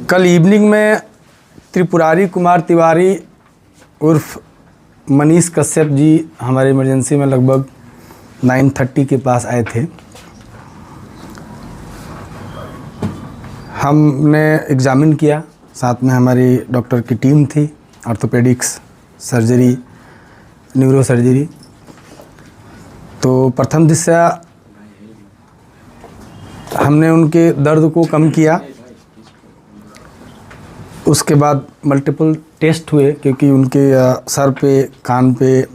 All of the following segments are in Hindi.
कल इवनिंग में त्रिपुरारी कुमार तिवारी उर्फ मनीष कश्यप जी हमारे इमरजेंसी में लगभग 9:30 के पास आए थे। हमने एग्ज़ामिन किया, साथ में हमारी डॉक्टर की टीम थी, ऑर्थोपेडिक्स, सर्जरी, न्यूरो सर्जरी। तो प्रथम दृष्टया हमने उनके दर्द को कम किया। उसके बाद मल्टीपल टेस्ट हुए, क्योंकि उनके सर पे, कान पे,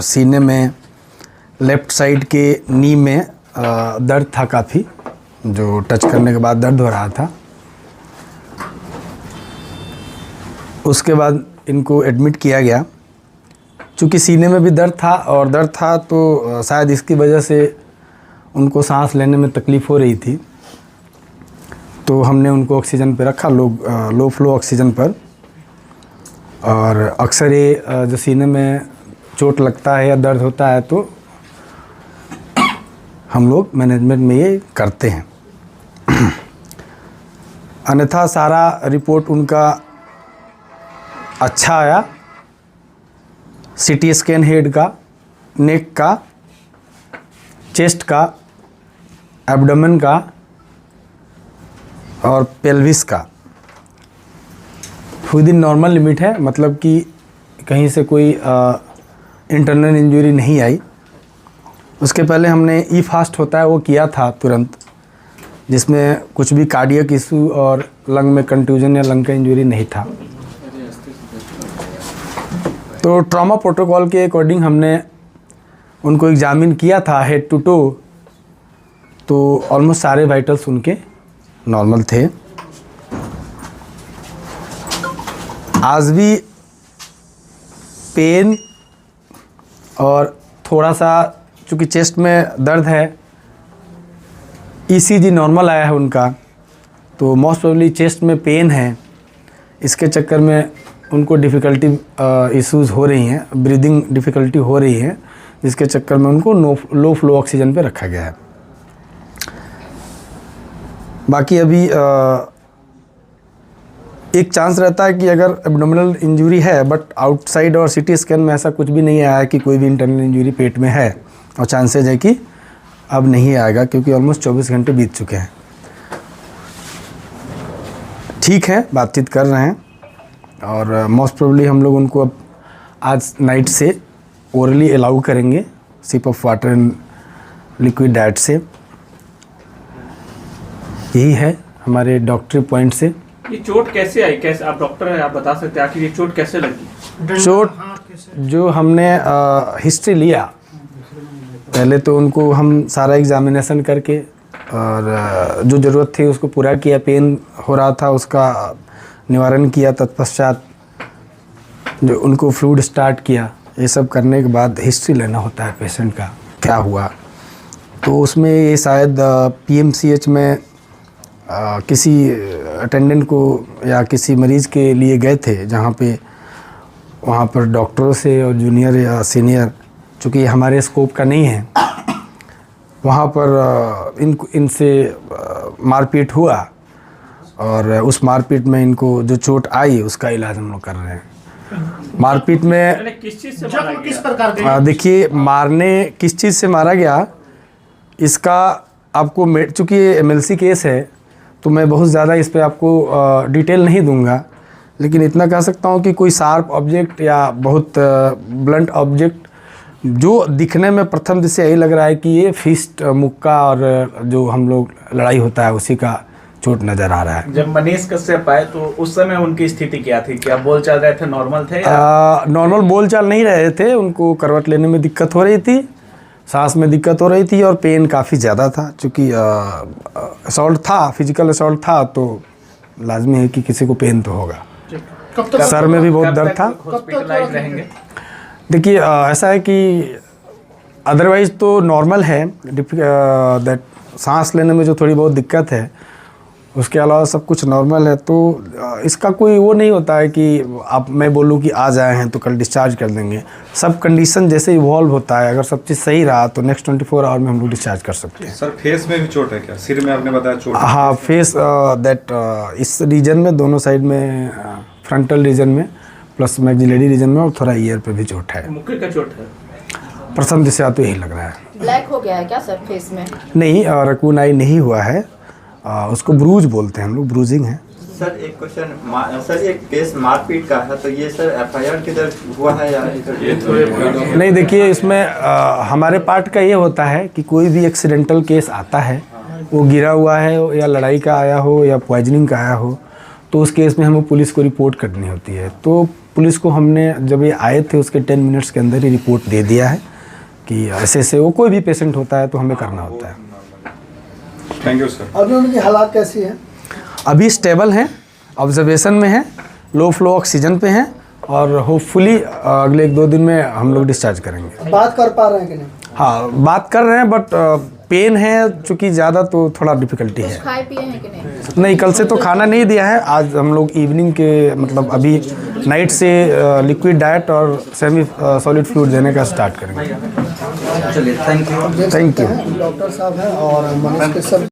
सीने में, लेफ़्ट साइड के नी में दर्द था काफ़ी, जो टच करने के बाद दर्द हो रहा था। उसके बाद इनको एडमिट किया गया। चूँकि सीने में भी दर्द था तो शायद इसकी वजह से उनको सांस लेने में तकलीफ़ हो रही थी, तो हमने उनको ऑक्सीजन पे रखा, लो फ्लो ऑक्सीजन पर। और अक्सर ये जो सीने में चोट लगता है या दर्द होता है तो हम लोग मैनेजमेंट में ये करते हैं। अन्यथा सारा रिपोर्ट उनका अच्छा आया। सीटी स्कैन हेड का, नेक का, चेस्ट का, एब्डोमेन का और पेल्विस का विद इन नॉर्मल लिमिट है, मतलब कि कहीं से कोई इंटरनल इंजरी नहीं आई। उसके पहले हमने ई फास्ट होता है वो किया था तुरंत, जिसमें कुछ भी कार्डियक इशू और लंग में कंट्यूजन या लंग का इंजरी नहीं था। तो ट्रॉमा प्रोटोकॉल के अकॉर्डिंग हमने उनको एग्जामिन किया था हेड टू टो, तो ऑलमोस्ट सारे वाइटल्स उनके नॉर्मल थे। आज भी पेन और थोड़ा सा चूँकि चेस्ट में दर्द है, ईसीजी नॉर्मल आया है उनका, तो मोस्ट प्रोबेबली चेस्ट में पेन है। इसके चक्कर में उनको डिफ़िकल्टी इश्यूज़ हो रही हैं, ब्रीदिंग डिफ़िकल्टी हो रही है, जिसके चक्कर में उनको लो फ्लो ऑक्सीजन पे रखा गया है। बाकी अभी एक चांस रहता है कि अगर एब्डोमिनल इंजरी है, बट आउटसाइड और सीटी स्कैन में ऐसा कुछ भी नहीं आया है कि कोई भी इंटरनल इंजरी पेट में है, और चांसेज है कि अब नहीं आएगा, क्योंकि ऑलमोस्ट 24 घंटे बीत चुके हैं। ठीक है, बातचीत कर रहे हैं और मोस्ट प्रोबेबली हम लोग उनको अब आज नाइट से ओरली अलाउ करेंगे, sip of water and liquid diet से। यही है हमारे डॉक्टरी पॉइंट से। ये चोट कैसे आई, कैसे, आप डॉक्टर हैं, आप बता सकते हैं आखिर ये चोट कैसे लगी? चोट जो हमने हिस्ट्री लिया, पहले तो उनको हम सारा एग्जामिनेशन करके और जो ज़रूरत थी उसको पूरा किया, पेन हो रहा था उसका निवारण किया, तत्पश्चात जो उनको फ्लूइड स्टार्ट किया। ये सब करने के बाद हिस्ट्री लेना होता है पेशेंट का क्या हुआ। तो उसमें ये शायद पीएमसीएच में किसी अटेंडेंट को या किसी मरीज़ के लिए गए थे, जहाँ पे वहाँ पर डॉक्टरों से और जूनियर या सीनियर, चूँकि हमारे स्कोप का नहीं है, वहाँ पर इनसे मारपीट हुआ और उस मारपीट में इनको जो चोट आई उसका इलाज हम लोग कर रहे हैं। मारपीट में किस चीज़ से मारा गया? किस प्रकार का? देखिए, मारने किस चीज़ से मारा गया इसका आपको, चूँकि ये एमएलसी केस है तो मैं बहुत ज़्यादा इस पर आपको डिटेल नहीं दूंगा, लेकिन इतना कह सकता हूँ कि कोई शार्प ऑब्जेक्ट या बहुत ब्लंट ऑब्जेक्ट जो दिखने में प्रथम दृष्टया यही लग रहा है कि ये फिस्ट, मुक्का और जो हम लोग लड़ाई होता है उसी का चोट नज़र आ रहा है। जब मनीष कश्यप आए तो उस समय उनकी स्थिति क्या थी? क्या बोल चाल रहे थे, नॉर्मल थे? नॉर्मल बोल चाल नहीं रहे थे, उनको करवट लेने में दिक्कत हो रही थी, सांस में दिक्कत हो रही थी और पेन काफ़ी ज़्यादा था। चूँकि असॉल्ट था, फिजिकल असॉल्ट था, तो लाजमी है कि किसी को पेन तो होगा। सर में भी बहुत दर्द था। हॉस्पिटलाइज रहेंगे? देखिए, ऐसा है कि अदरवाइज़ तो नॉर्मल है, दैट सांस लेने में जो थोड़ी बहुत दिक्कत है उसके अलावा सब कुछ नॉर्मल है। तो इसका कोई वो नहीं होता है कि आप मैं बोलूँ कि आज आए हैं तो कल डिस्चार्ज कर देंगे। सब कंडीशन जैसे इवॉल्व होता है, अगर सब चीज़ सही रहा तो नेक्स्ट 24 आवर में हम लोग डिस्चार्ज कर सकते हैं। सर फेस में भी चोट है क्या? सिर में आपने बताया चोट है। हाँ, फेस इस रीजन में, दोनों साइड में, फ्रंटल रीजन में प्लस मैक्सिलरी रीजन में, और थोड़ा ईयर पे भी चोट है। मुक्के का चोट है। प्रथम दृष्टया तो यही लग रहा है। ब्लैक हो गया है क्या सर फेस में? नहीं, रकून आई नहीं हुआ है, उसको ब्रूज बोलते हैं हम लोग, ब्रूजिंग है। सर एक क्वेश्चन, सर ये केस मारपीट का है, तो ये सर एफआईआर किधर हुआ है या इधर? नहीं, देखिए इसमें हमारे पार्ट का ये होता है कि कोई भी एक्सीडेंटल केस आता है, वो गिरा हुआ है या लड़ाई का आया हो या पॉइजनिंग का आया हो, तो उस केस में हमें पुलिस को रिपोर्ट करनी होती है। तो पुलिस को हमने जब ये आए थे उसके 10 मिनट्स के अंदर ही रिपोर्ट दे दिया है कि ऐसे ऐसे वो कोई भी पेशेंट होता है तो हमें करना होता है। Thank you sir. अभी उनकी हालात कैसी है? अभी स्टेबल हैं, ऑब्जर्वेशन में हैं, लो फ्लो ऑक्सीजन पे हैं, और होपफुली अगले 1-2 दिन में हम लोग डिस्चार्ज करेंगे। बात कर पा रहे हैं कि नहीं? हाँ, बात कर रहे हैं, बट पेन है चूँकि ज़्यादा, तो थोड़ा डिफ़िकल्टी है। खाए पिए हैं कि नहीं? नहीं, कल से तो खाना नहीं दिया है। आज हम लोग इवनिंग के मतलब अभी नाइट से लिक्विड डाइट और सेमी सॉलिड फ्लूइड देने का स्टार्ट करेंगे। चलिए, thank you. Thank you. Doctor साहब हैं और मनीष के सब